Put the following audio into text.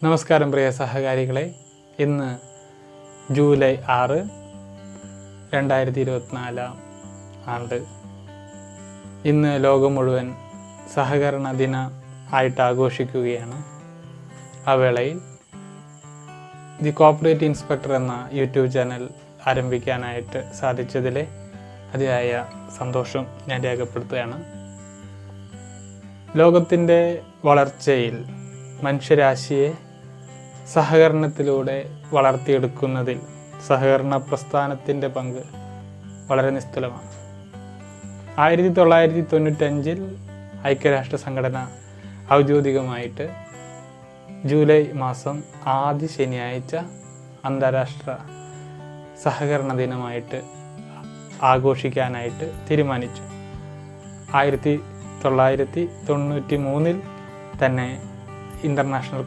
നമസ്കാരം പ്രിയ സഹകാരികളെ. ഇന്ന് ജൂലൈ 6, 2024 ആണ്ട്. ഇന്ന് ലോകം മുഴുവൻ സഹകരണ ദിന ആയിട്ട് ആഘോഷിക്കുകയാണ്. ആ വേളയിൽ ദി കോർപ്പറേറ്റ് ഇൻസ്പെക്ടർ എന്ന യൂട്യൂബ് ചാനൽ ആരംഭിക്കാനായിട്ട് സാധിച്ചതിലെ അതിയായ സന്തോഷം ഞാൻ രേഖപ്പെടുത്തുകയാണ്. ലോകത്തിൻ്റെ വളർച്ചയിൽ മനുഷ്യരാശിയെ സഹകരണത്തിലൂടെ വളർത്തിയെടുക്കുന്നതിൽ സഹകരണ പ്രസ്ഥാനത്തിൻ്റെ പങ്ക് വളരെ നിസ്തുലമാണ്. 1995 ഐക്യരാഷ്ട്ര സംഘടന ഔദ്യോഗികമായിട്ട് ജൂലൈ മാസം ആദ്യ ശനിയാഴ്ച അന്താരാഷ്ട്ര സഹകരണ ദിനമായിട്ട് ആഘോഷിക്കാനായിട്ട് തീരുമാനിച്ചു. 1993 തന്നെ ഇൻ്റർനാഷണൽ